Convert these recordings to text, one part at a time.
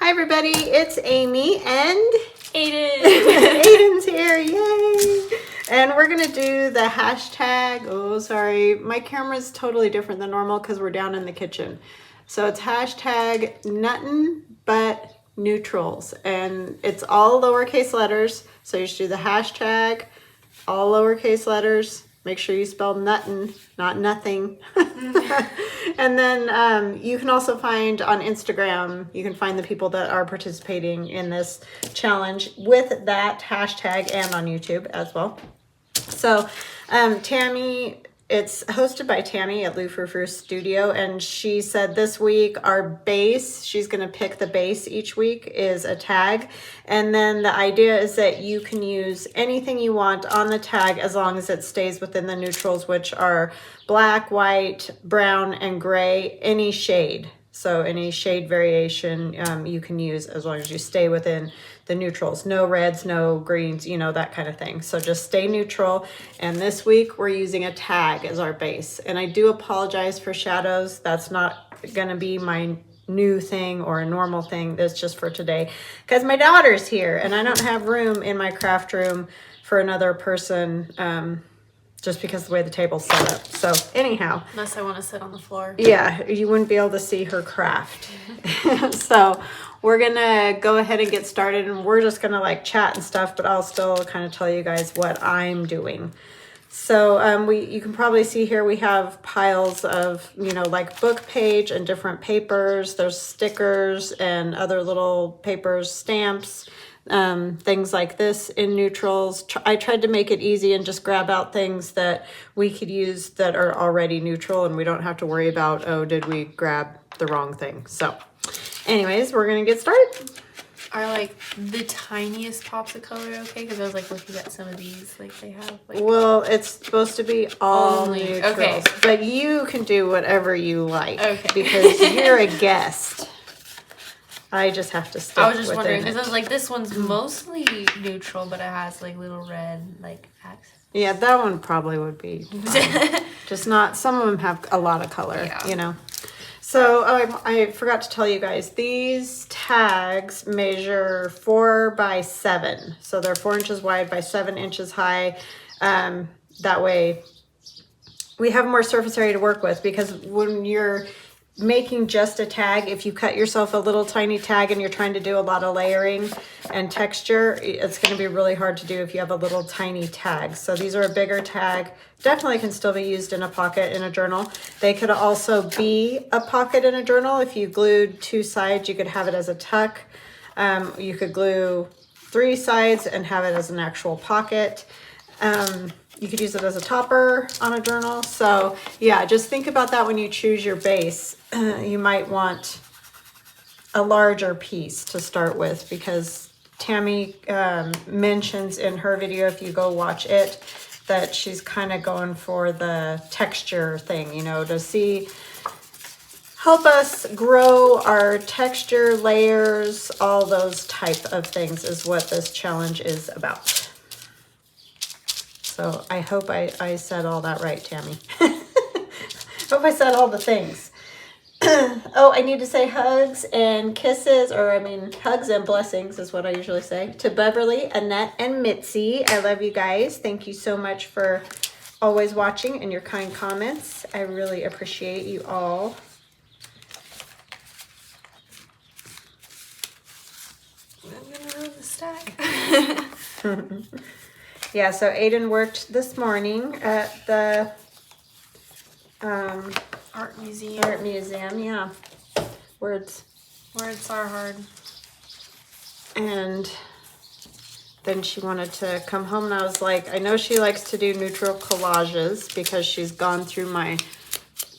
Hi everybody, it's Amy and Ayden. Ayden's here, yay! And we're gonna do the hashtag, oh sorry, my camera's totally different than normal because we're down in the kitchen. So it's hashtag nuttinbutneutrals and it's all lowercase letters. So you should do the hashtag, all lowercase letters. Make sure you spell nuttin, not nothing. And then you can also find on Instagram, you can find the people that are participating in this challenge with that hashtag and on YouTube as well. So Tammy, it's hosted by Tammy at Lou Frou Studio, and she said this week our base, she's going to pick the base each week, is a tag. And then the idea is that you can use anything you want on the tag as long as it stays within the neutrals, which are black, white, brown, and gray, any shade. So any shade variation you can use as long as you stay within the neutrals. No reds, no greens, you know, that kind of thing. So just stay neutral. And this week we're using a tag as our base. And I do apologize for shadows. That's not going to be my new thing or a normal thing. That's just for today because my daughter's here and I don't have room in my craft room for another person. Just because of the way the table's set up. So anyhow. Unless I want to sit on the floor. Yeah, you wouldn't be able to see her craft. So we're going to go ahead and get started and we're just going to like chat and stuff, but I'll still kind of tell you guys what I'm doing. So you can probably see here we have piles of, you know, like book page and different papers. There's stickers and other little papers, stamps. Things like this in neutrals. I tried to make it easy and just grab out things that we could use that are already neutral and we don't have to worry about, oh, did we grab the wrong thing? So anyways, we're going to get started. Are like the tiniest pops of color okay? Because I was like looking at some of these, like they have. Like, well, it's supposed to be all only neutrals, okay. But you can do whatever you like okay. because you're a guest. I just have to stick I was just wondering it. because I was like, this one's mostly neutral, but it has like little red like accents. Yeah, that one probably would be just not. Some of them have a lot of color, yeah. You know. So I forgot to tell you guys, these tags measure 4 by 7. So they're 4 inches wide by 7 inches high. That way we have more surface area to work with because when you're making just a tag, if you cut yourself a little tiny tag and you're trying to do a lot of layering and texture, it's going to be really hard to do if you have a little tiny tag. So these are a bigger tag. Definitely can still be used in a pocket in a journal. They could also be a pocket in a journal. If you glued 2 sides, you could have it as a tuck. You could glue 3 sides and have it as an actual pocket. You could use it as a topper on a journal. So yeah, just think about that when you choose your base. You might want a larger piece to start with because Tammy mentions in her video, if you go watch it, that she's kind of going for the texture thing, you know, to help us grow our texture, layers, all those type of things is what this challenge is about. So I hope I said all that right, Tammy. Hope I said all the things. Oh, I need to say hugs and kisses, or I mean hugs and blessings is what I usually say, to Beverly, Annette, and Mitzie. I love you guys. Thank you so much for always watching and your kind comments. I really appreciate you all. I'm gonna ruin the stack. Yeah, so Ayden worked this morning at the Art museum. Yeah. Words are hard. And then she wanted to come home and I was like, I know she likes to do neutral collages because she's gone through my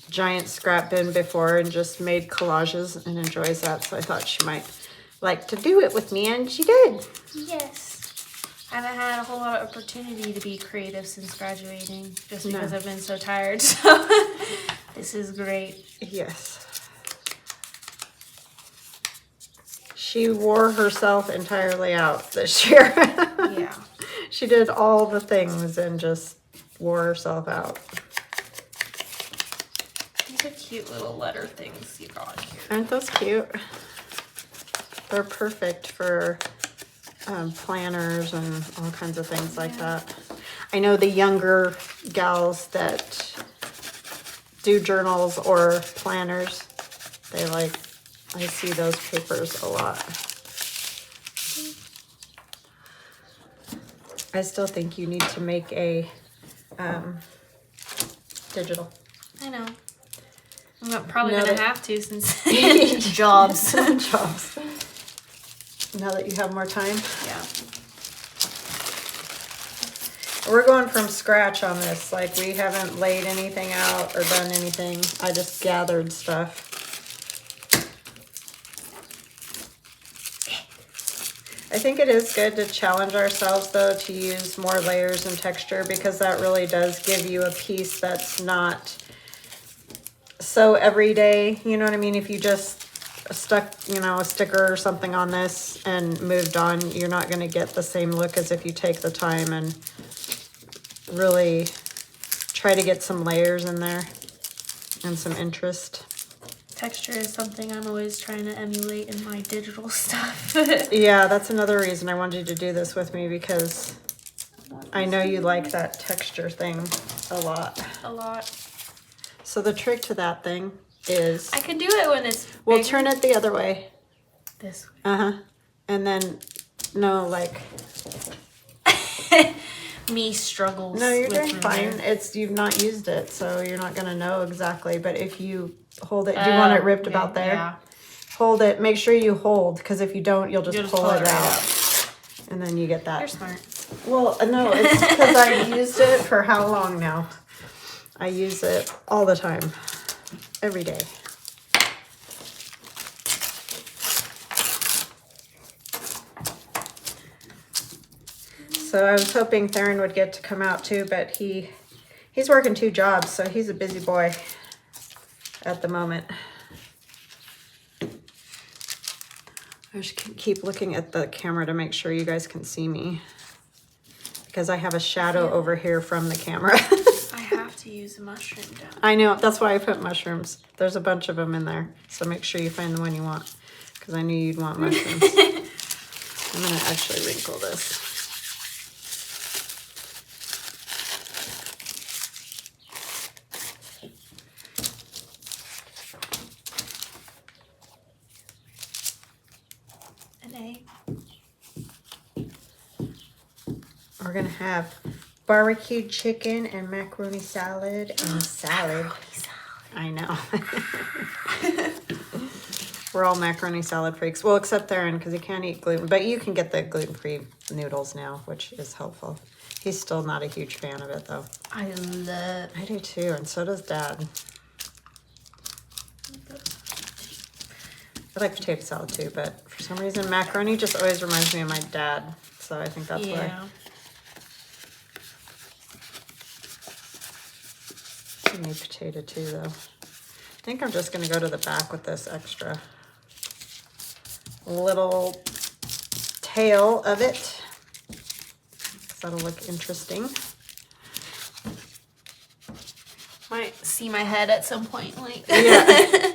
giant scrap bin before and just made collages and enjoys that. So I thought she might like to do it with me and she did. Yes. I haven't had a whole lot of opportunity to be creative since graduating just because I've been so tired. So this is great. Yes. She wore herself entirely out this year. Yeah. She did all the things and just wore herself out. These are cute little letter things you got here. Aren't those cute? They're perfect for planners and all kinds of things like that. I know the younger gals that do journals or planners, they like, I see those papers a lot. I still think you need to make a digital. I know. I'm probably Now gonna that- have to since jobs. Jobs. Now that you have more time. Yeah. We're going from scratch on this. Like, we haven't laid anything out or done anything. I just gathered stuff. I think it is good to challenge ourselves, though, to use more layers and texture, because that really does give you a piece that's not so everyday. You know what I mean? If you just stuck, you know, a sticker or something on this and moved on, you're not going to get the same look as if you take the time and really try to get some layers in there and some interest. Texture is something I'm always trying to emulate in my digital stuff. Yeah, that's another reason I wanted you to do this with me, because I know you like that texture thing a lot. A lot. So the trick to that thing is, I can do it when it's we'll bigger. turn it the other way. This way. Uh-huh. And then, no, like, Me struggles. no, you're with doing ruler. fine. It's, you've not used it, so you're not gonna know exactly. But if you hold it, do you want it ripped Okay, about there? Yeah. Hold it, make sure you hold, because if you don't, you'll just pull it right out. And then you get that. You're smart. Well, no, it's because I used it for how long now? I use it all the time, every day. So I was hoping Theron would get to come out too, but he's working 2 jobs, so he's a busy boy at the moment. I just keep looking at the camera to make sure you guys can see me, because I have a shadow over here from the camera. I have to use a mushroom down. I know, that's why I put mushrooms. There's a bunch of them in there, so make sure you find the one you want, because I knew you'd want mushrooms. I'm gonna actually wrinkle this. An egg. We're gonna have barbecued chicken and macaroni salad and salad. I know. We're all macaroni salad freaks. Well, except Theron, because he can't eat gluten. But you can get the gluten-free noodles now, which is helpful. He's still not a huge fan of it, though. I do too, and so does Dad. I like potato salad too, but for some reason macaroni just always reminds me of my dad. So I think that's why. I need potato too, though. I think I'm just going to go to the back with this extra little tail of it. That'll look interesting. Might see my head at some point. Like. Yeah.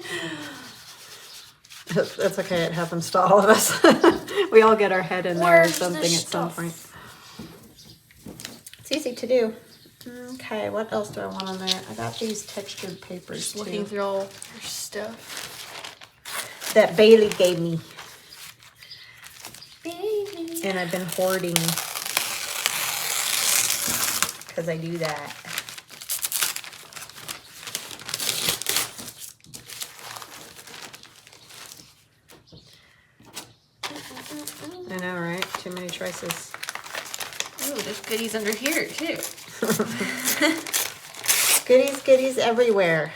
It's okay. It happens to all of us. We all get our head in there or Where's something the at some stuff? point. It's easy to do. Okay, what else do I want on there? I got these textured papers Just too. looking through all your stuff. That Bailey gave me, Baby. and I've been hoarding because I do that. I know, right? Too many choices. Ooh, there's goodies under here too. Goodies, goodies everywhere.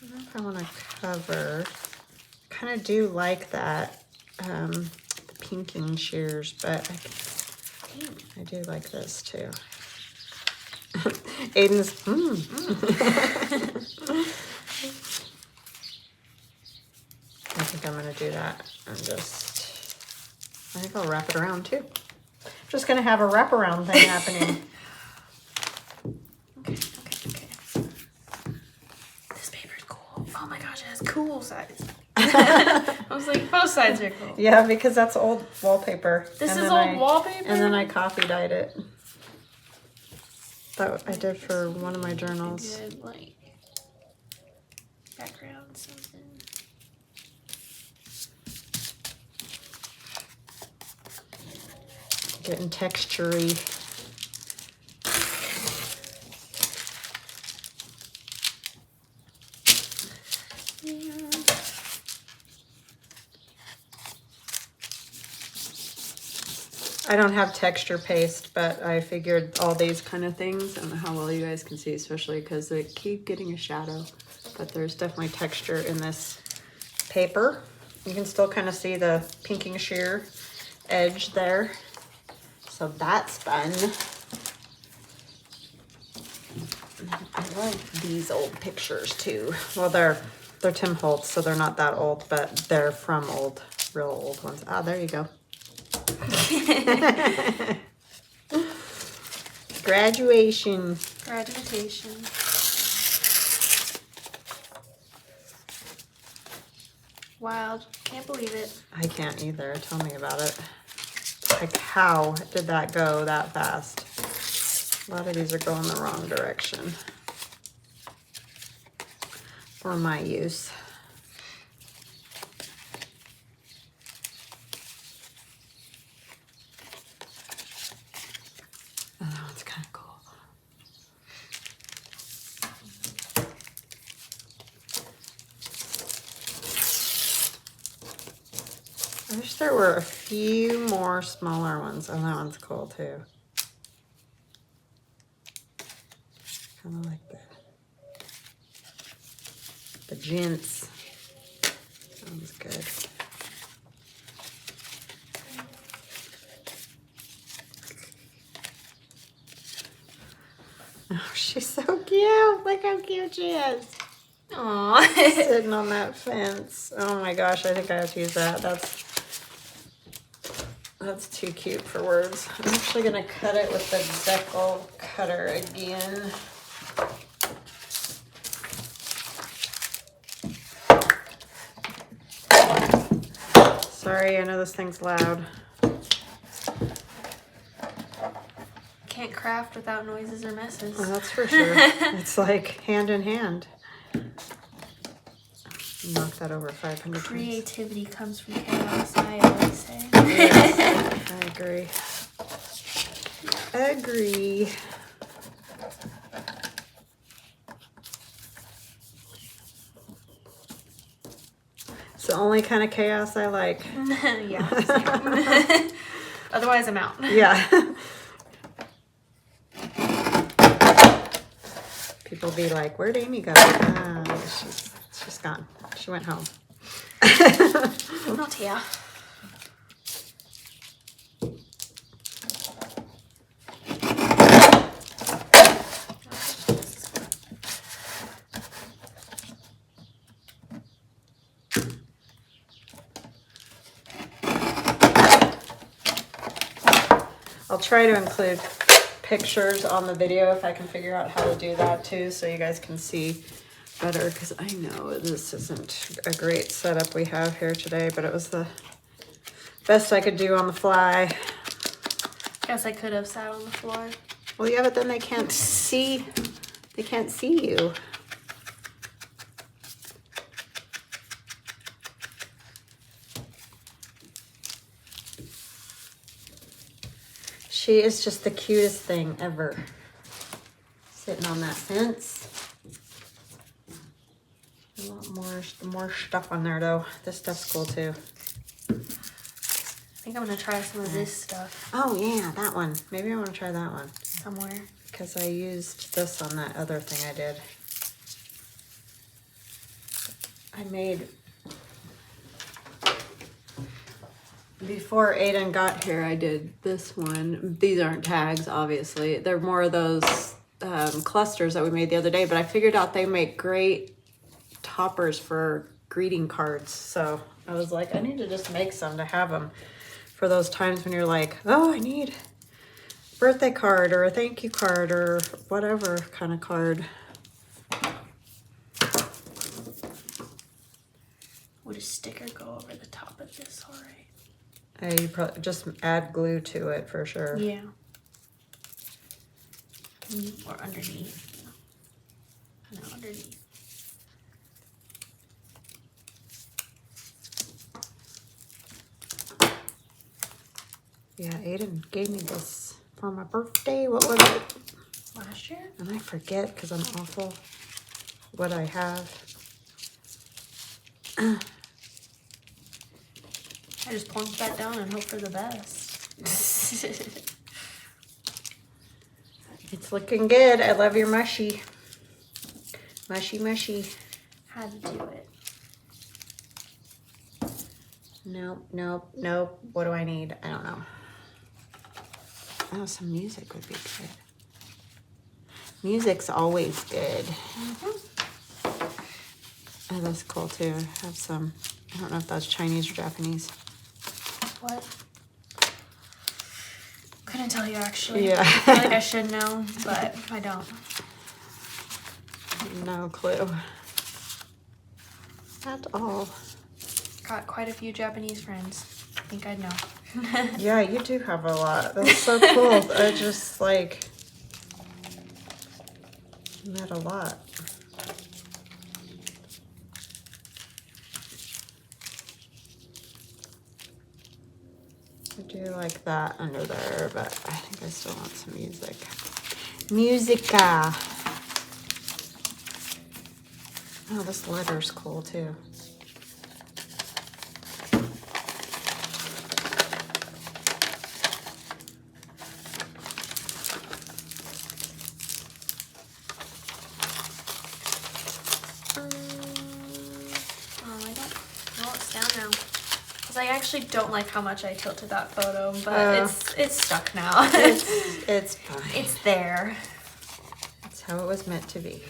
I don't know if I want to cover. I kind of do like that, the pinking shears, but I do like this too. Ayden's, I think I'm going to do that and just, I think I'll wrap it around too. Just going to have a wraparound thing happening. Okay. This paper's cool. Oh my gosh, it has cool size. I was like, both sides are cool. Yeah, because that's old wallpaper. This is old wallpaper? And then I coffee dyed it. That I did for one of my journals. Good, like, background, something. Getting texture-y. I don't have texture paste, but I figured all these kind of things, I don't know how well you guys can see, especially because they keep getting a shadow, but there's definitely texture in this paper. You can still kind of see the pinking sheer edge there. So that's fun. I like these old pictures too. Well, they're Tim Holtz, so they're not that old, but they're from real old ones. Ah, there you go. Graduation. Graduation. Wild. Can't believe it. I can't either. Tell me about it. Like, how did that go that fast? A lot of these are going the wrong direction for my use. Oh, that one's kind of cool. I wish there were a few more smaller ones. Oh, that one's cool too. Kind of like the gents. Sounds good. Oh, she's so cute. Look how cute she is. Aww. Sitting on that fence. Oh my gosh, I think I have to use that. That's too cute for words. I'm actually gonna cut it with the decal cutter again. Sorry, I know this thing's loud. Can't craft without noises or messes. Oh, that's for sure. It's like hand in hand. Knock that over 500 times. Creativity comes from chaos, I always say. Yes, I agree. Agree. It's the only kind of chaos I like. Yeah. Same. Otherwise, I'm out. Yeah. People be like, "Where'd Amy go?" She's gone. She went home. Not here. I'll try to include pictures on the video if I can figure out how to do that too, so you guys can see better, because I know this isn't a great setup we have here today, but it was the best I could do on the fly. Guess I could have sat on the floor. Well, yeah, but then they can't see you. She is just the cutest thing ever. Sitting on that fence. A lot more stuff on there though. This stuff's cool too. I think I'm gonna try some of this stuff Oh yeah, that one. Maybe I want to try that one. somewhere. Because I used this on that other thing I did. I made... Before Ayden got here, I did this one. These aren't tags, obviously. They're more of those clusters that we made the other day, but I figured out they make great toppers for greeting cards. So I was like, I need to just make some to have them for those times when you're like, oh, I need a birthday card or a thank you card or whatever kind of card. Would a sticker go over the top of this all right? You probably just add glue to it for sure. Yeah. Or underneath. No, underneath. Yeah, Ayden gave me this for my birthday. What was it? Last year? And I forget because I'm awful what I have. I just plunk that down and hope for the best. It's looking good. I love your mushy. Mushy, mushy. Had to do it. Nope, nope, nope. What do I need? I don't know. Oh, some music would be good. Music's always good. Oh, that's cool too. I have some, I don't know if that's Chinese or Japanese. What? Couldn't tell you actually. Yeah. I feel like I should know, but I don't. No clue. At all. Got quite a few Japanese friends. I think I'd know. Yeah, you do have a lot. That's so cool. I just like met a lot. I do like that under there, but I think I still want some music. Musica. Oh, this letter's cool too. I actually don't like how much I tilted that photo, but it's stuck now. It's fine. It's there. That's how it was meant to be.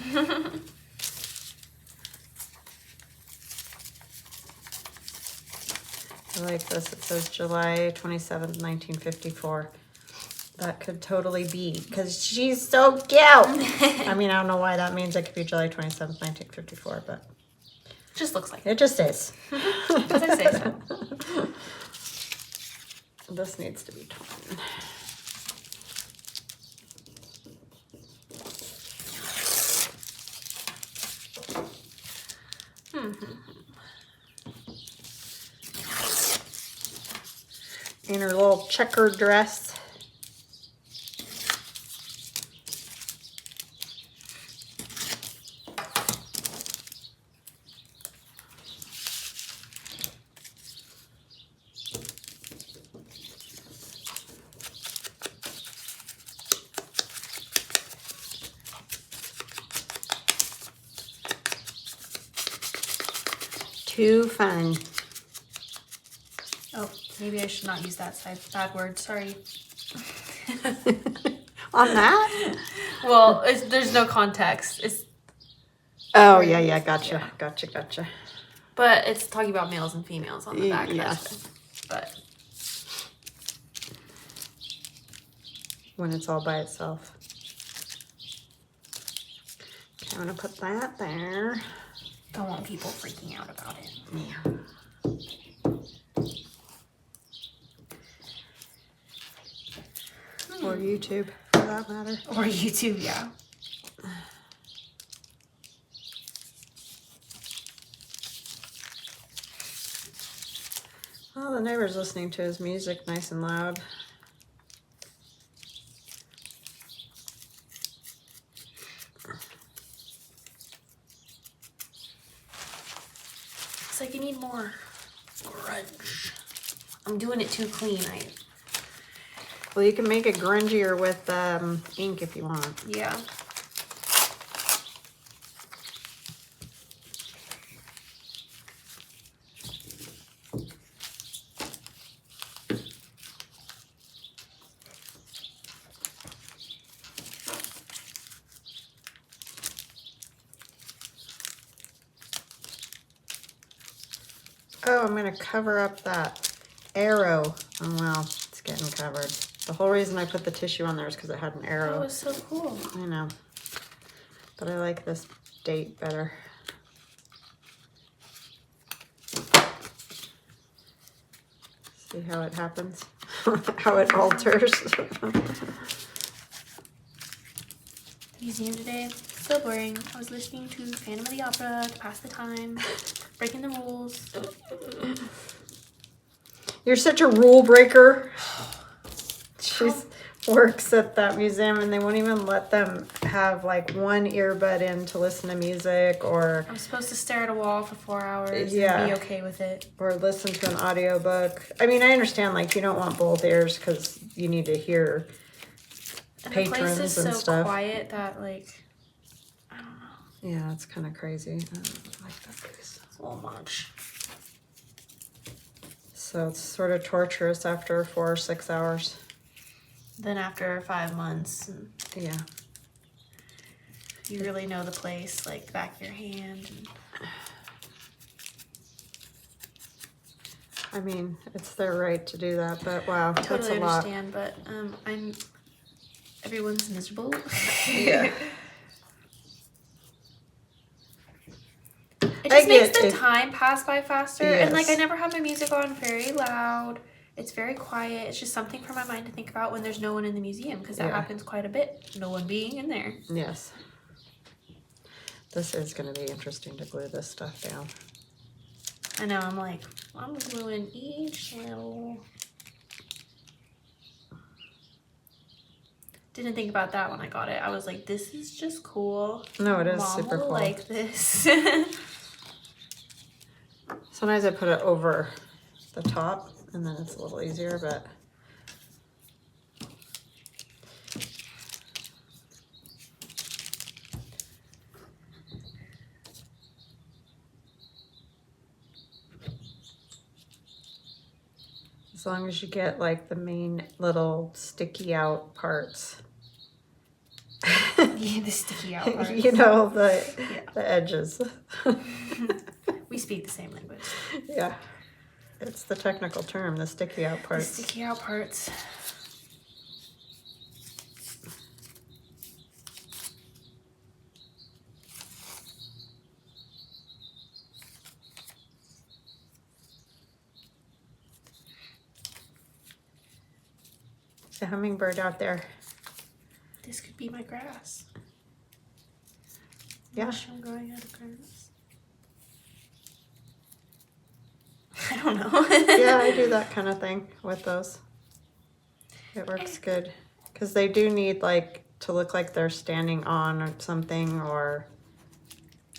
I like this. It says July 27th, 1954. That could totally be, because she's so cute. I mean, I don't know why that means it could be July 27th, 1954, but just looks like it just is. Does it say so? This needs to be torn. In her little checkered dress. Too fun. Oh, maybe I should not use that side. Bad word. Sorry. On that? Well, there's no context. It's. Oh, yeah. Gotcha. Gotcha. But it's talking about males and females on the back. Yes. But. When it's all by itself. Okay, I'm going to put that there. Don't want people freaking out about it. Yeah. Or YouTube, for that matter. Or YouTube, yeah. Well, the neighbor's listening to his music nice and loud. Looks like I need more grunge. I'm doing it too clean. Well, you can make it grungier with ink if you want. Yeah. Oh, I'm going to cover up that arrow. Oh, well, it's getting covered. The whole reason I put the tissue on there is because it had an arrow. That was so cool. I know. But I like this date better. See how it happens? How it alters. Museum today, so boring. I was listening to Phantom of the Opera to pass the time, breaking the rules. You're such a rule breaker. She works at that museum and they won't even let them have like one earbud in to listen to music or... I'm supposed to stare at a wall for 4 hours Yeah. and be okay with it. Or listen to an audiobook. I mean, I understand like you don't want both ears because you need to hear And patrons the place is and so stuff. quiet that like, I don't know. Yeah, it's kind of crazy. I don't like that place. It's a little much. So it's sort of torturous after 4 or 6 hours. Then after 5 months, Yeah. you really know the place, like back of your hand. And... I mean, it's their right to do that, but wow, that's totally a lot. understand, but everyone's miserable. Yeah. It just makes the time pass by faster. Yes. And like I never have my music on very loud. It's very quiet. It's just something for my mind to think about when there's no one in the museum because that happens quite a bit. No one being in there. Yes. This is going to be interesting to glue this stuff down. I know. I'm like, I'm gluing each little... Didn't think about that when I got it. I was like, this is just cool. No, it is Mom super will cool. like this. Sometimes I put it over the top and then it's a little easier, but as long as you get like the main little sticky out parts. Yeah, the sticky out parts. You know, the edges. We speak the same language. Yeah. It's the technical term, the sticky out parts. The sticky out parts. There's a hummingbird out there. This could be my grass. Yeah. Mushroom growing out of grass. I don't know. Yeah, I do that kind of thing with those. It works good. Because they do need like to look like they're standing on something or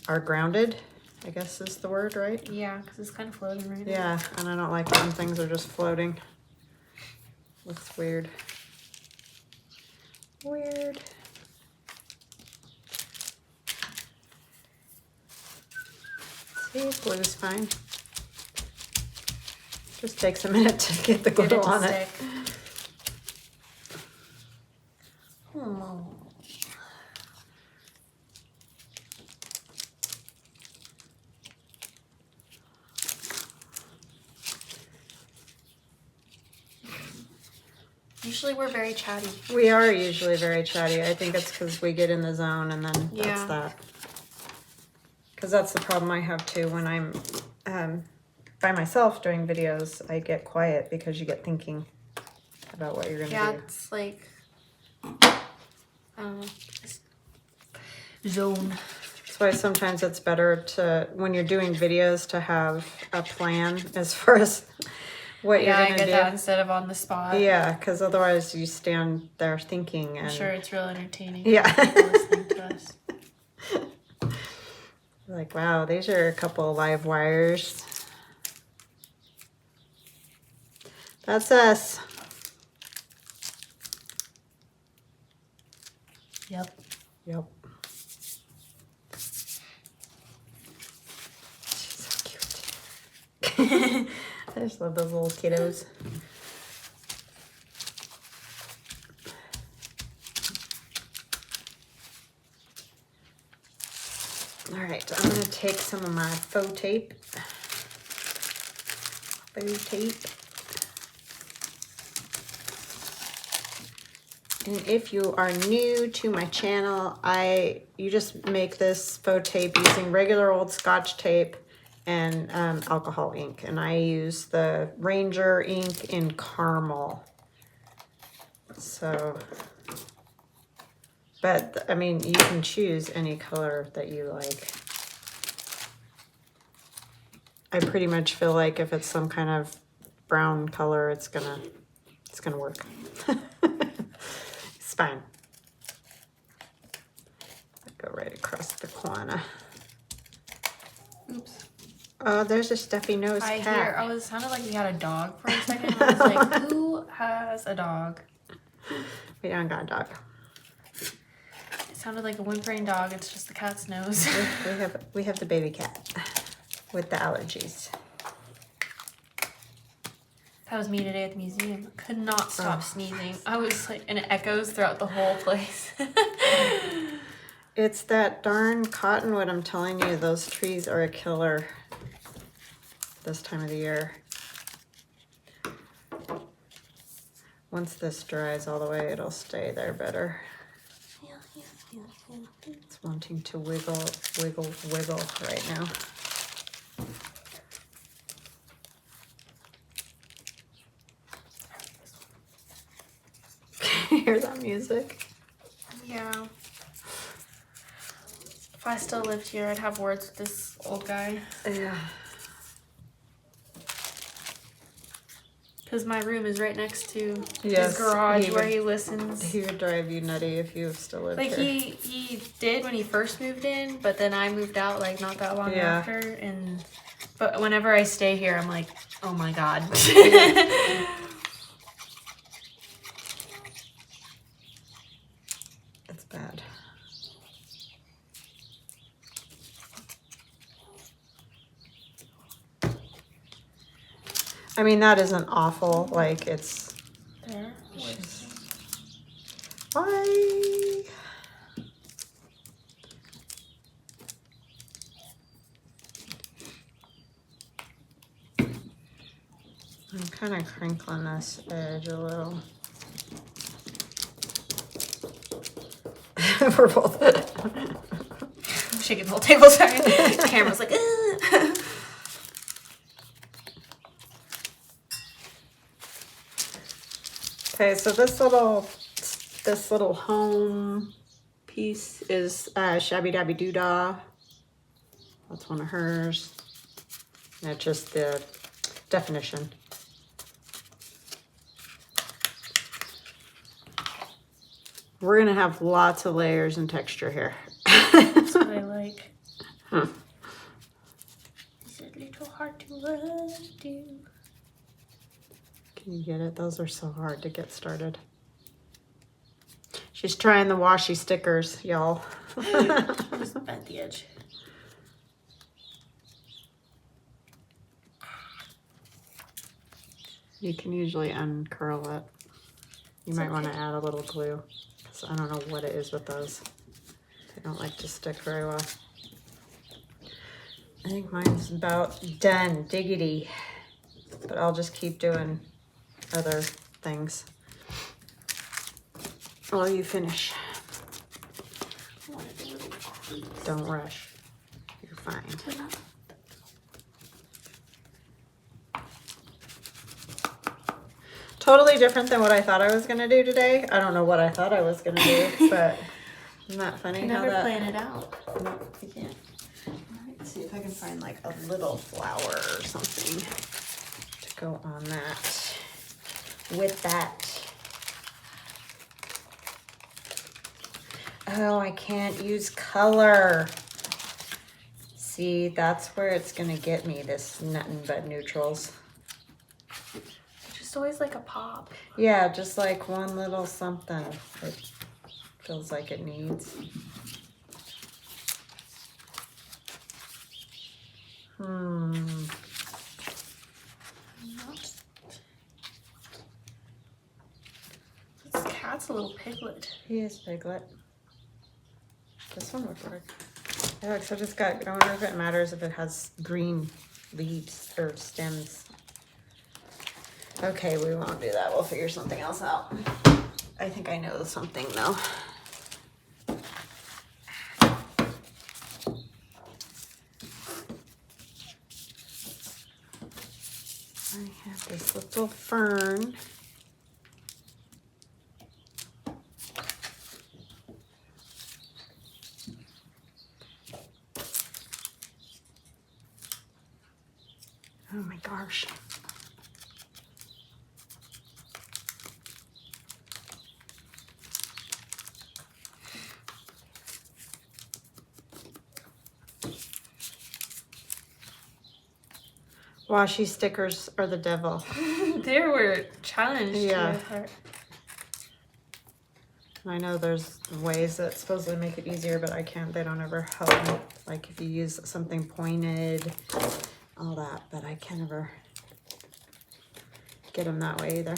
are grounded, I guess is the word, right? Yeah, because it's kind of floating right now. Yeah, and I don't like when things are just floating. Looks weird. Weird. See, glue's fine. Just takes a minute to get the glue Get it to on stick. it. Oh. Usually we're very chatty. We are usually very chatty. I think it's because we get in the zone and then that's that. Because that's the problem I have too when I'm by myself doing videos. I get quiet because you get thinking about what you're going to do. Yeah, it's like, I don't know. Zone. That's why sometimes it's better to, when you're doing videos, to have a plan as far as what you're Yeah, going I to get do. that instead of on the spot. Yeah, because otherwise you stand there thinking. And I'm sure it's real entertaining. Yeah. For people listening to us. Like, wow, these are a couple of live wires. That's us. Yep. Yep. She's so cute. I just love those little kiddos. All right, I'm going to take some of my faux tape. Faux tape. And if you are new to my channel, you just make this faux tape using regular old Scotch tape and alcohol ink. And I use the Ranger ink in caramel. So, but I mean, you can choose any color that you like. I pretty much feel like if it's some kind of brown color, it's gonna work. It's fine. Go right across the corner. Oops. Oh, there's a stuffy nose cat. Oh, it sounded like we had a dog for a second. I was like, who has a dog? We don't got a dog. It sounded like a whimpering dog. It's just the cat's nose. we have the baby cat with the allergies. That was me today at the museum. Could not stop sneezing. I was like, and it echoes throughout the whole place. It's that darn cottonwood, I'm telling you, those trees are a killer this time of the year. Once this dries all the way, it'll stay there better. It's wanting to wiggle right now. Can you hear that music? Yeah. If I still lived here, I'd have words with this old guy. Yeah. Because my room is right next to Yes, his garage where he listens. He would drive you nutty if you still lived Like here. he did when he first moved in, but then I moved out like not that long after. But whenever I stay here, I'm like, oh my God. It's bad. I mean, that isn't awful. Like, it's... There. Why? I'm kind of crinkling this edge a little. We're both... I'm shaking the whole table, sorry. The camera's like, ugh. Okay, so this little home piece is Shabby Dabby Doodah. That's one of hers. That's just the definition. We're gonna have lots of layers and texture here. That's what I like. It's a little hard to undo. Can you get it? Those are so hard to get started. She's trying the washi stickers, y'all. Just bent the edge. You can usually uncurl it. You might want to add a little glue, because I don't know what it is with those. They don't like to stick very well. I think mine's about done, diggity. But I'll just keep doing other things while you finish. Don't rush. You're fine. Totally different than what I thought I was gonna do today. I don't know what I thought I was gonna do, but isn't that funny You how never that... plan it out. No, I can't. Let's see if I can find like a little flower or something to go on that. With that. Oh, I can't use color. See, that's where it's gonna get me, this Nothing But Neutrals. Just always like a pop. Yeah, just like one little something it feels like it needs. This cat's a little piglet. He is Piglet. This one would work. Yeah, so I just got, I wonder if it matters if it has green leaves or stems. Okay, we won't do that. We'll figure something else out. I think I know something though. I have this little fern. Oh my gosh. Washi stickers are the devil. They were challenged. Yeah. Yeah. I know there's ways that supposedly make it easier, but I can't. They don't ever help me. Like if you use something pointed, all that, but I can't ever get them that way either.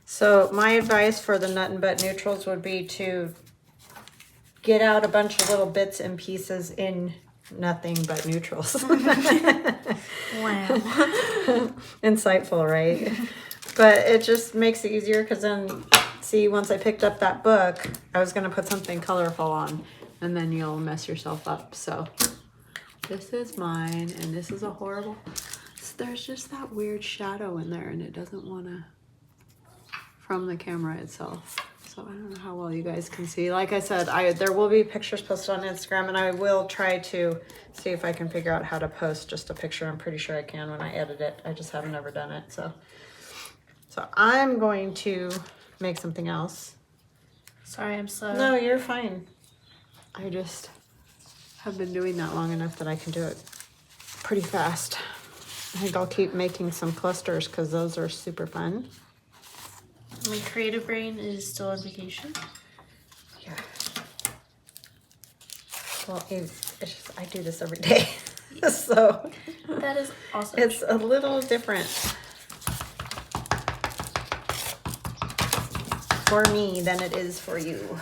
So my advice for the nut and butt neutrals would be to get out a bunch of little bits and pieces in nothing but neutrals. Wow. Insightful, right? But it just makes it easier because then, see, once I picked up that book, I was going to put something colorful on, and then you'll mess yourself up. So this is mine, and this is a horrible... There's just that weird shadow in there, and it doesn't want to... from the camera itself. So I don't know how well you guys can see. Like I said, there will be pictures posted on Instagram, and I will try to see if I can figure out how to post just a picture. I'm pretty sure I can when I edit it. I just haven't ever done it. So I'm going to make something else. Sorry, I'm slow. No, you're fine. I just have been doing that long enough that I can do it pretty fast. I think I'll keep making some clusters because those are super fun. My creative brain is still on vacation. Yeah. Well, it's just, I do this every day. So That is awesome. it's a little different for me than it is for you.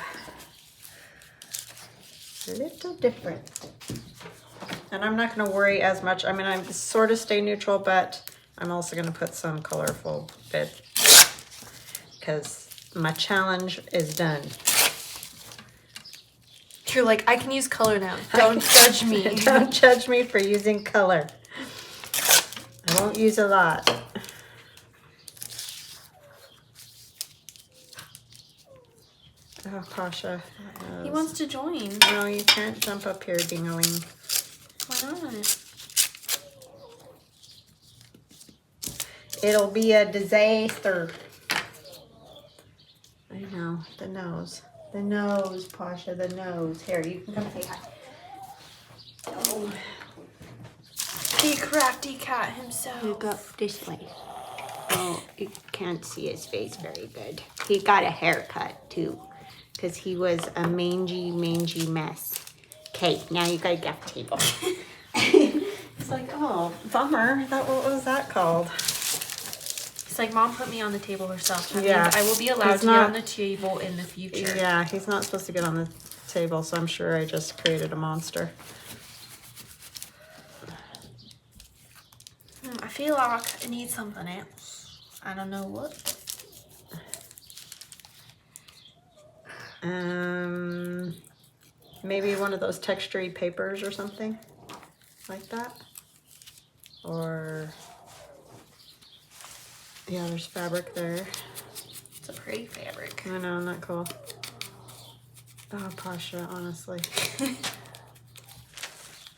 A little different. And I'm not going to worry as much. I mean, I sort of stay neutral, but I'm also going to put some colorful bits because my challenge is done. You're like, I can use color now. Don't judge me. Don't judge me for using color. I won't use a lot. Oh, Pasha. He wants to join. No, you can't jump up here, ding-a-ling. Why not? It'll be a disaster. I know, the nose. The nose, Pasha, the nose. Here, you can come say hi. Oh. The crafty cat himself. You go this way. Oh, you can't see his face very good. He got a haircut, too, because he was a mangy mess. Okay, now you gotta get the table. It's like, oh, bummer. What was that called? It's like, Mom put me on the table herself. That Yeah. means I will be allowed to get on the table in the future. Yeah, he's not supposed to get on the table, so I'm sure I just created a monster. I feel like I need something else. I don't know what. Maybe one of those textury papers or something like that. Or, yeah, there's fabric there. It's a pretty fabric. I know, not cool. Oh, Pasha, honestly. I'm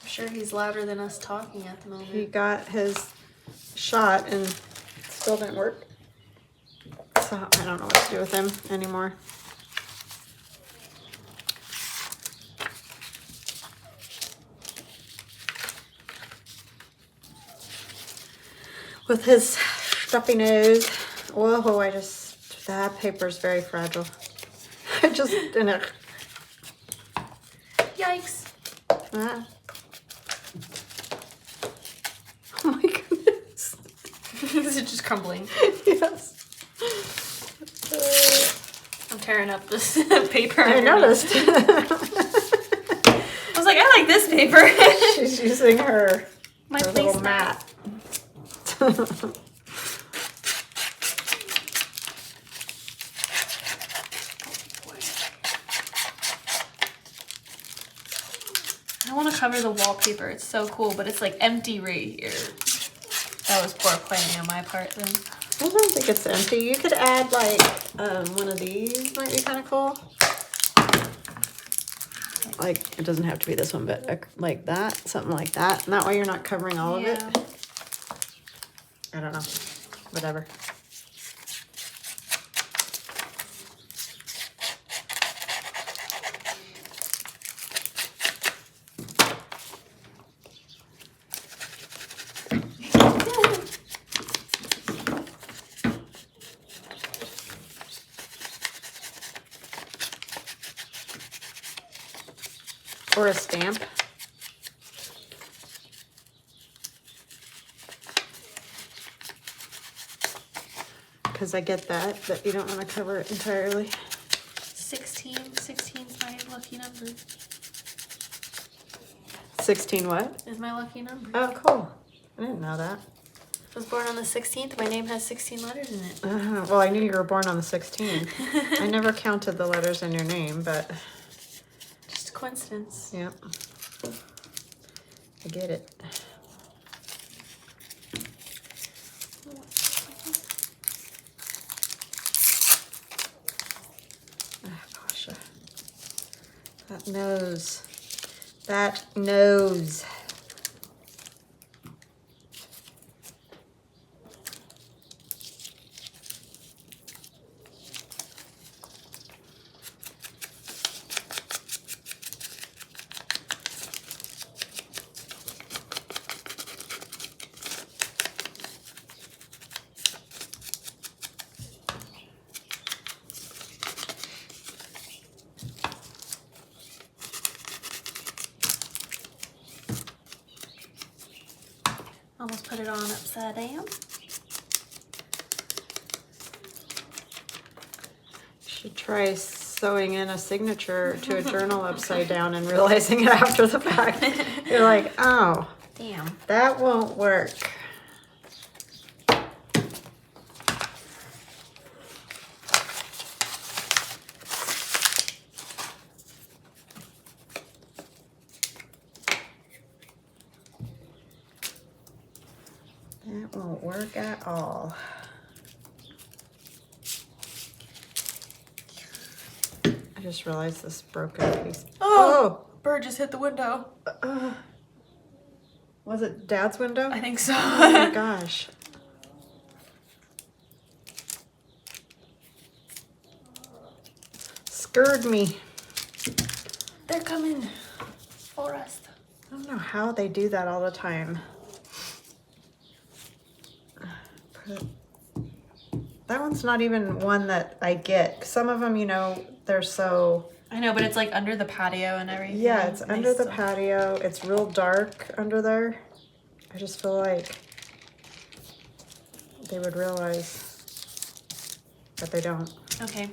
sure he's louder than us talking at the moment. He got his shot and it still didn't work. So I don't know what to do with him anymore. With his stuffy nose. Whoa, that paper's very fragile. I just didn't. Yikes. Ah. Oh my goodness. He's Is it just crumbling? Yes. I'm tearing up this paper. I noticed. I was like, I like this paper. She's using her little placemat. mat. I want to cover the wallpaper. It's so cool, but it's like empty right here. That was poor planning on my part then. I don't think it's empty. You could add like one of these, might be kind of cool. Like, it doesn't have to be this one, but like that, something like that. And that way you're not covering all of it. I don't know. Whatever. Or a stamp. Because I get that, but you don't want to cover it entirely. 16. 16's my lucky number. 16 what? Is my lucky number. Oh, cool. I didn't know that. I was born on the 16th. My name has 16 letters in it. Well, I knew you were born on the 16th. I never counted the letters in your name, but... Just a coincidence. Yep. I get it. Gosh. That nose. That nose. Almost put it on upside down. Should try sewing in a signature to a journal upside down and realizing it after the fact. You're like, oh, Damn. that won't work. That won't work at all. I just realized this broken piece. Oh! Bird just hit the window. Was it Dad's window? I think so. Oh my gosh. Scared me. They're coming for us. I don't know how they do that all the time. That one's not even one that I get. Some of them, you know, they're so... I know, but it's like under the patio and everything. Yeah, it's under the patio. It's real dark under there. I just feel like they would realize, but they don't. Okay.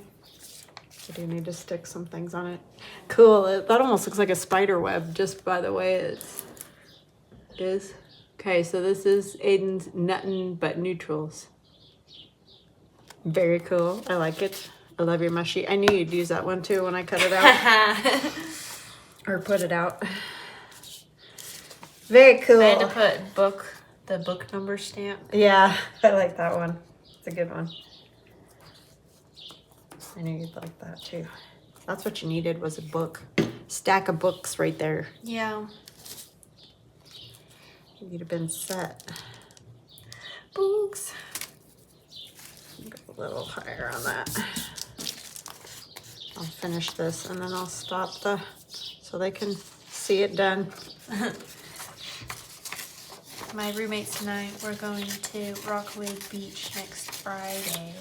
I do need to stick some things on it. Cool. That almost looks like a spider web, just by the way it is. Okay, so this is Ayden's nuttinbutneutrals. Very cool. I like it. I love your mushy. I knew you'd use that one too when I cut it out. Or put it out. Very cool. I had to put the book number stamp. Yeah, I like that one. It's a good one. I knew you'd like that too. That's what you needed, was a book. Stack of books right there. Yeah. You'd have been set. Books. Go a little higher on that. I'll finish this and then I'll stop so they can see it done. My roommates tonight, we're going to Rockaway Beach next Friday.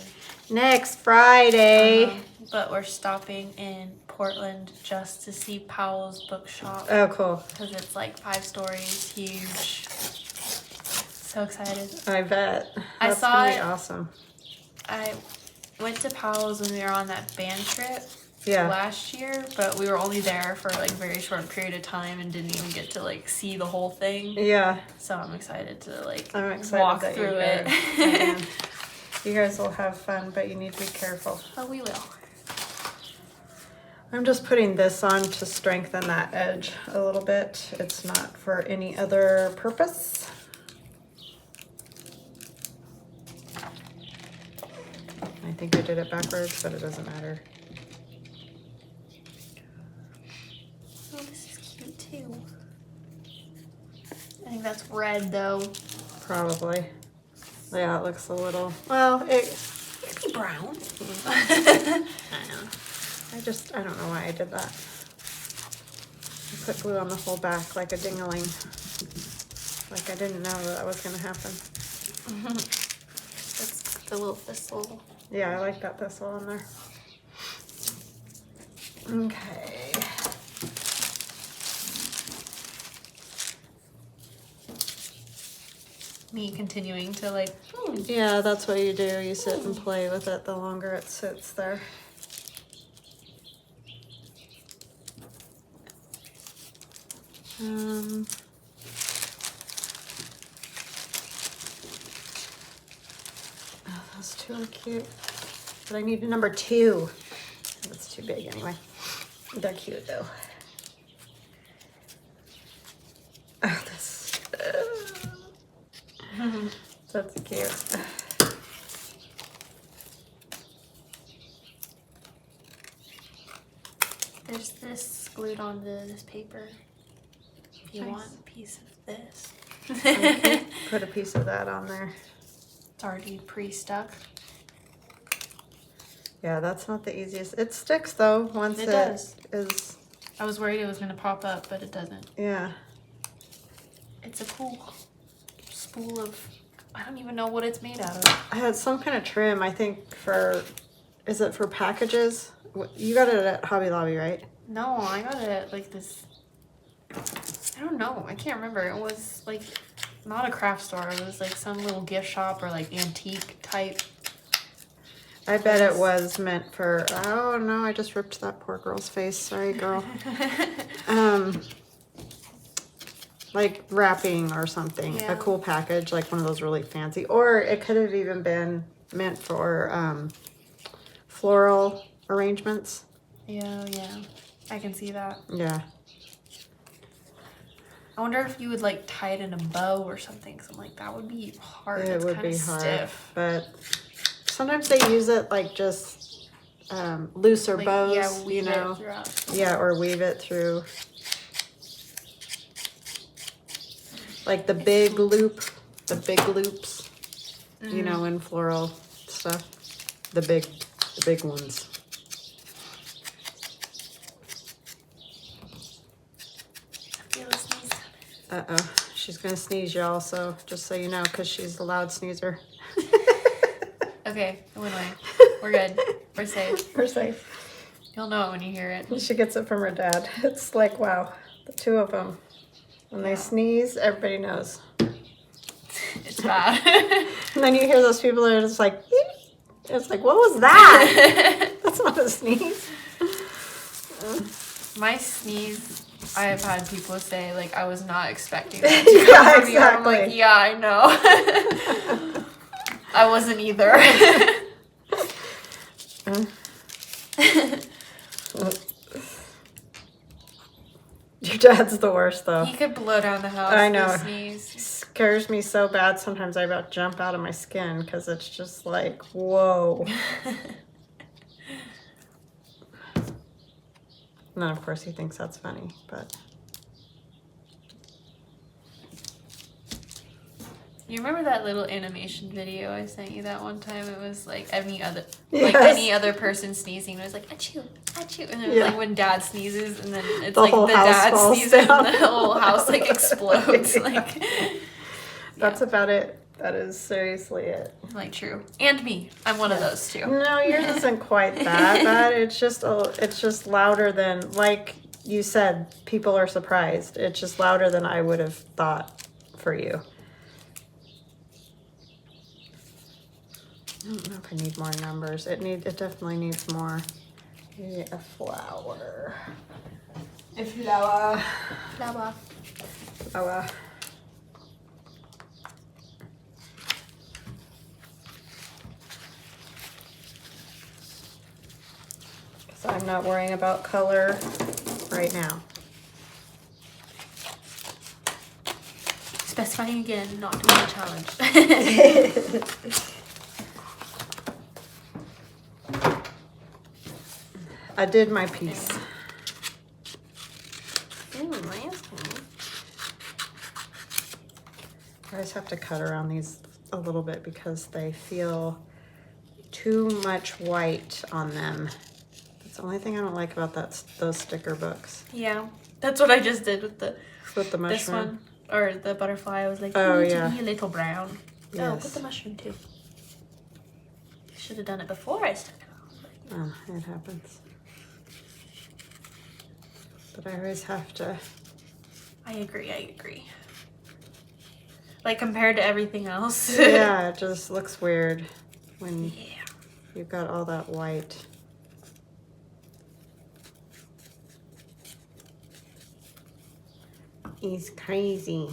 Next Friday. But we're stopping in Portland just to see Powell's bookshop. Oh, cool. Because it's like 5 stories, huge. So excited. I bet. That's saw gonna be it. awesome. I went to Powell's when we were on that band trip Yeah. last year, but we were only there for like a very short period of time and didn't even get to like see the whole thing. Yeah. So I'm excited to like I'm excited walk that through you it. again. You guys will have fun, but you need to be careful. Oh, we will. I'm just putting this on to strengthen that edge a little bit. It's not for any other purpose. I think I did it backwards, but it doesn't matter. Oh, this is cute too. I think that's red though. Probably. Yeah, it looks a little, well, it Could be brown. I don't know why I did that. I put glue on the whole back like a ding-a-ling. Like I didn't know that was gonna happen. That's the little thistle. Yeah, I like that thistle on there. Okay. Me continuing to like, Yeah, that's what you do. You sit and play with it the longer it sits there. Oh, those two are cute. But I need a number 2. That's too big anyway. They're cute though. Oh, this. That's cute. there's this glued onto this paper. If you Nice. want a piece of this. Okay, put a piece of that on there. It's already pre-stuck. Yeah, that's not the easiest. It sticks though once It it does. is. I was worried it was gonna pop up, but it doesn't. Yeah. It's a cool spool of, I don't even know what it's made out of. I had some kind of trim, I think for, is it for packages? You got it at Hobby Lobby, right? No, I got it at like this, I don't know, I can't remember. It was like not a craft store, it was like some little gift shop or like antique type. I bet it was meant for, oh no, I just ripped that poor girl's face. Sorry, girl. Like wrapping or something, Yeah. a cool package, like one of those really fancy, or it could have even been meant for floral arrangements. Yeah, I can see that. Yeah. I wonder if you would like tie it in a bow or something, because I'm like, that would be hard. It It's would kind be of hard, stiff. but sometimes they use it like just looser Like, bows, yeah, you weave know. it throughout. Yeah, or weave it through. Like the big loop, the big loops, you know, in floral stuff. The big ones. I feel a sneeze coming. Uh-oh, she's gonna sneeze, y'all, so just so you know, because she's a loud sneezer. Okay, it went away. We're good. We're safe. We're safe. You'll know it when you hear it. She gets it from her dad. It's like, wow, the two of them. When they sneeze, everybody knows. It's bad. And then you hear those people that are just like, it's like, what was that? That's not a sneeze. My sneeze, I have had people say, like, I was not expecting that to come Yeah, from you. I'm like, exactly. yeah, I know. I wasn't either. Your dad's the worst, though. He could blow down the house. I know. With a sneeze. Scares me so bad. Sometimes I about jump out of my skin because it's just like, whoa. And then, of course, he thinks that's funny, but You remember that little animation video I sent you that one time? It was like any other, Yes. like any other person sneezing. It was like achoo, achoo, and it was Yeah. like when Dad sneezes, and then it's The like whole the house dad falls sneezes, and down. the whole house like explodes. Yeah. Like that's about it. That is seriously it. like true. And me, I'm one of those too. No, yours isn't quite that bad. It's just louder than, like you said, people are surprised. It's just louder than I would have thought for you. I don't know if I need more numbers. It definitely needs more. Maybe a flower. A flower. Flower. Flower. So I'm not worrying about color right now. Specifying again, not to be a challenge. I did my piece. Ooh, nice one. I just have to cut around these a little bit because they feel too much white on them. That's the only thing I don't like about those sticker books. Yeah, that's what I just did with the mushroom. This one, or the butterfly. I was like, oh, you need yeah. to be a little brown. Yes. Oh, put the mushroom too. Should have done it before I stuck it on. Oh, it happens. But I always have to. I agree. Like compared to everything else. Yeah, it just looks weird when you've got all that white. He's crazy.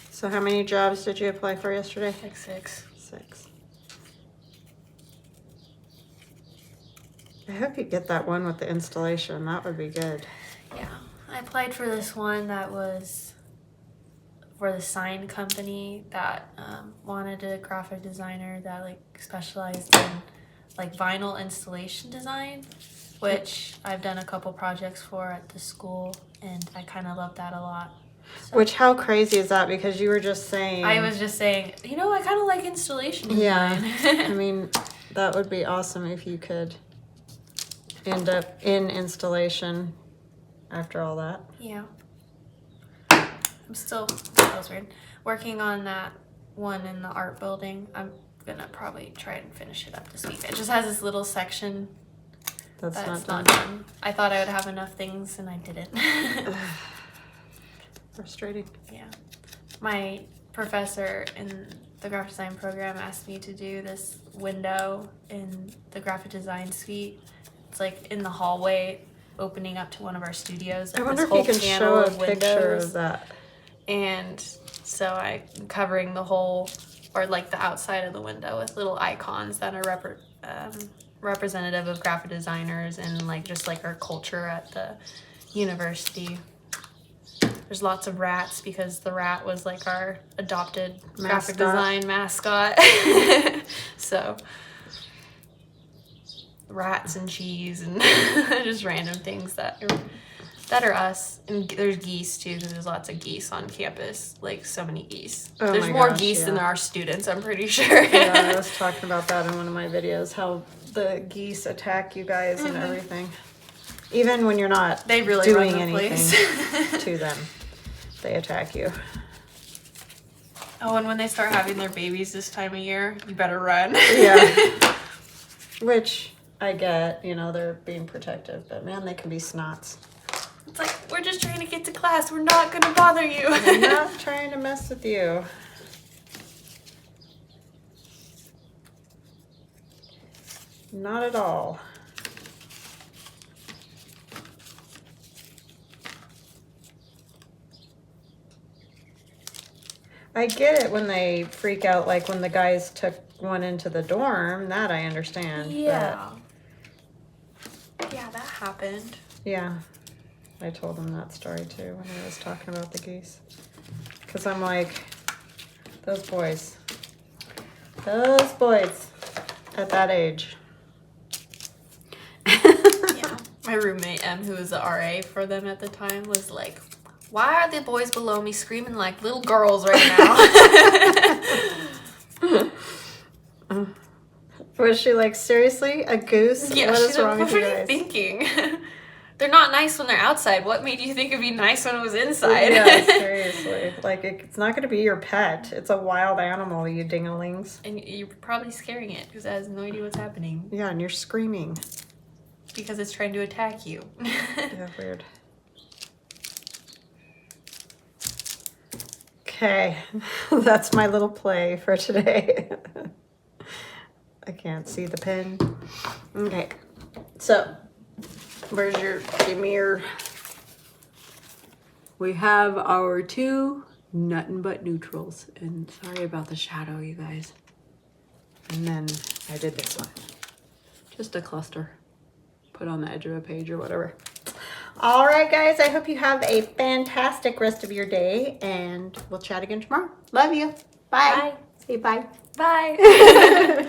So how many jobs did you apply for yesterday? Like 6. 6. I hope you get that one with the installation. That would be good. Yeah, I applied for this one that was for the sign company that wanted a graphic designer that like specialized in like vinyl installation design, which I've done a couple projects for at the school, and I kind of love that a lot. So, Which, how crazy is that? Because you were just saying. I was just saying, you know, I kind of like installation design. Yeah, I mean, that would be awesome if you could end up in installation after all that. Yeah. I'm still, that was weird, working on that one in the art building. I'm gonna probably try and finish it up this week. It just has this little section That's that's not not done. done. I thought I would have enough things and I didn't. Frustrating. Yeah. My professor in the graphic design program asked me to do this window in the graphic design suite. It's like in the hallway opening up to one of our studios. I Like wonder this if you whole can panel show a of picture windows. of that. And so I'm covering the whole, or like the outside of the window with little icons that are representative of graphic designers and like just like our culture at the university. There's lots of rats because the rat was like our adopted graphic design mascot. So rats and cheese and just random things that are us. And there's geese too, because there's lots of geese on campus, like so many geese. Oh There's my more gosh, geese yeah. than there are students, I'm pretty sure. Yeah, I was talking about that in one of my videos, how the geese attack you guys and everything. Even when you're not They really doing run the anything to them, they attack you. Oh, and when they start having their babies this time of year, you better run. Yeah. Which I get, you know, they're being protective, but man, they can be snots. It's like, we're just trying to get to class. We're not going to bother you. I'm not trying to mess with you. Not at all. I get it when they freak out, like when the guys took one into the dorm. That I understand. Yeah. Yeah, that happened. But yeah. I told him that story too when I was talking about the geese. Because I'm like, those boys at that age. Yeah. My roommate, who was the RA for them at the time, was like, why are the boys below me screaming like little girls right now? Was she like, seriously? A goose? Yeah, what she's is like, wrong what with you are you guys? thinking? They're not nice when they're outside. What made you think it'd be nice when it was inside? Yeah, seriously. Like, it's not going to be your pet. It's a wild animal, you dinglings. And you're probably scaring it because it has no idea what's happening. Yeah, and you're screaming. Because it's trying to attack you. Yeah, weird. Okay, that's my little play for today. I can't see the pen. Okay, so give me your. We have our 2 Nothing But Neutrals, and sorry about the shadow, you guys. And then I did this one, just a cluster, put on the edge of a page or whatever. All right, guys, I hope you have a fantastic rest of your day, and we'll chat again tomorrow. Love you. Bye. Bye. Say bye. Bye.